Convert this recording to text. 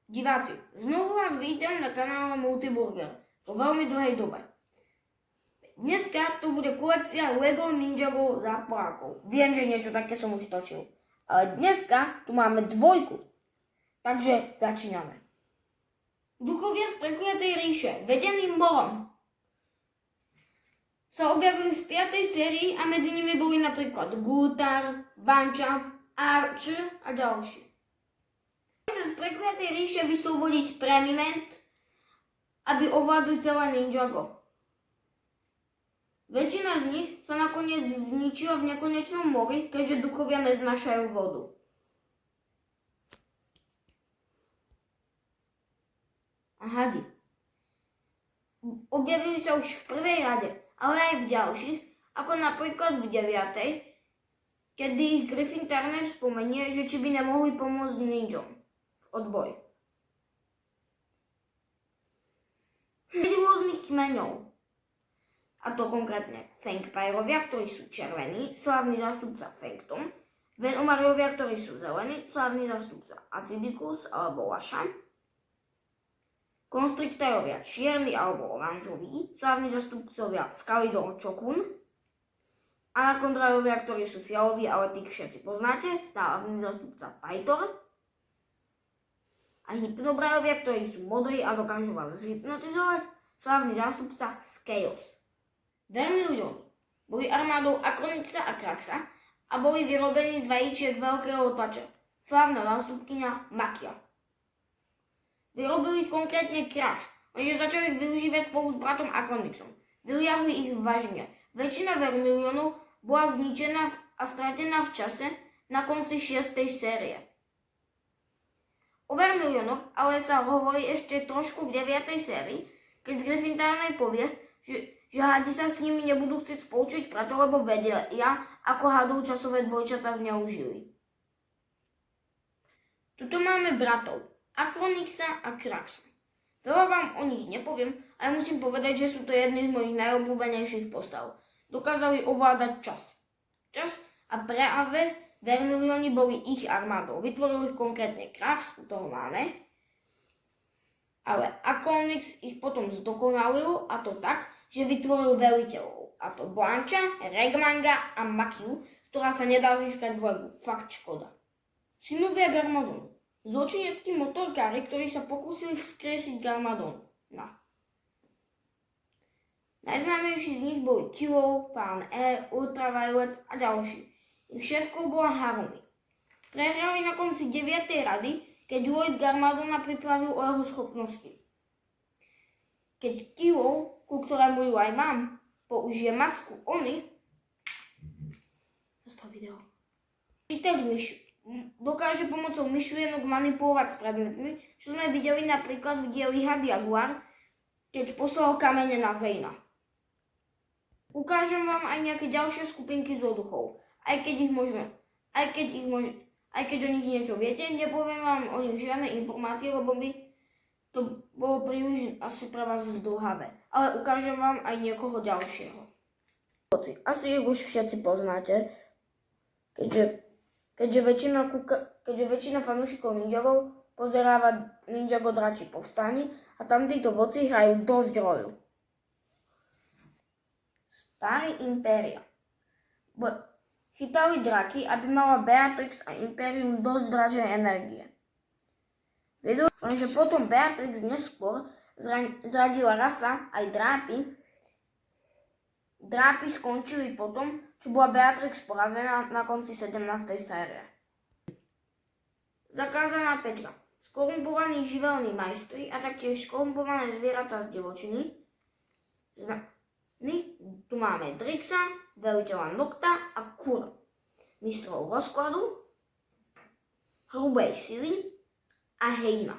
Diváci, znovu vás vítam na kanále Multiburger po veľmi dlhej dobe. Dneska tu bude kolekcia Lego Ninjago záporákov. Viem, že niečo také som už točil. Ale dneska tu máme dvojku. Takže začíname. Duchovia z prekliatej ríše, vedeným bolom, sa objavili v 5. sérii a medzi nimi boli napríklad Gutar, Bancha, Archer a ďalší. Sa z prekliatej ríše vyslobodiť Premiment, aby ovládli celé Ninjago. Väčšina z nich sa nakoniec zničila v nekonečnom mori, keďže duchovia neznášajú vodu. A hady. Objavili sa už v prvej rade, ale aj v ďalších, ako napríklad v 9., kedy ich Griffin Turner spomenie, že či by nemohli pomôcť ninjom v odboji. 5 rôznych kmeňov, a to konkrétne Fangpyrovia, ktorí sú červení, slávny zástupca Fangtom, Venomarovia, ktorí sú zelení, slávny zástupca Acidicus alebo Lasha, Constrictorovia čierny alebo oranžový, slávni zástupcovia Skalidor Chokun, Anacondrajovia, ktorí sú fialoví, ale tých všetci poznáte, slávny zástupca Pytor, a Hypnobrajovia, ktorí sú modrí a dokážu vás zhypnotizovať, slávny zástupca Chaos. Vermilióny boli armádou Akronixa a Kraxa a boli vyrobení z vajíčiek veľkého tlača, slávna zástupkyňa Makia. Vyrobili ich konkrétne Krax, lenže začali ich využívať spolu s bratom Akronixom. Vyliahli ich v vážne. Väčšina vermiliónov bola zničená a stratená v čase na konci 6. série. O vermiliónoch ale sa hovorí ešte trošku v 9. sérii, keď Griffin Turner povie, že hadi sa s nimi nebudú chcieť spolčiť, preto lebo vedia, ako hadov časové dvojčatá zneužili. Tuto máme bratov Akronixa a Kraxa. Veľa vám o nich nepoviem, ale musím povedať, že sú to jedni z mojich najobľúbenejších postav. Dokázali ovládať čas a práve vermilióni boli ich armádou. Vytvoril ich konkrétne Krax, u toho máme, ale Akronix ich potom zdokonalil, a to tak, že vytvoril veliteľov, a to Bancha, Regmanga a Makiu, ktorá sa nedá získať v Legu. Fakt škoda. Synovia Garmadonu. Zločineckí motorkári, ktorí sa pokúsili vzkriesiť Garmadona. Najznámejší z nich boli Kilo, Pán E, Ultraviolet a ďalší. Ich šéfkou bola Harumi. Prehrali na konci 9. rady, keď Lloyd Garmadona pripravil o jeho schopnosti. Keď Kilo, ku ktorému ju aj mám, použije masku Oni, zastav video. Dokáže pomocou myšlienok manipulovať s predmetmi, čo sme videli napríklad v dieli Had Jaguar, keď poslal kamene na Zeyna. Ukážem vám aj nejaké ďalšie skupinky zloduchov, aj keď o nich niečo viete, nepoviem vám o nich žiadne informácie, lebo by to bolo príliš asi pre vás zdĺhavé, ale ukážem vám aj niekoho ďalšieho. Asi ich už všetci poznáte, keďže väčšina fanúšikov Ninjagov pozeráva Ninjago Dračí povstanie a tam títo vodci hrajú dosť rolu. Starí Impéria. Chytali draky, aby mala Beatrix a Imperium dosť dračej energie. Lenže potom Beatrix neskôr zradila rasa aj drápy. Drápy skončili potom, čo bola Beatrix porazená na konci 17. série. Zakázaná Petra. Skorumpovaní živelní majstri a taktiež skorumpované zvieratá z divočiny. Tu máme Drixa, veliteľa Nocta a Kur, mistrov rozkladu, hrubej sily a Heina.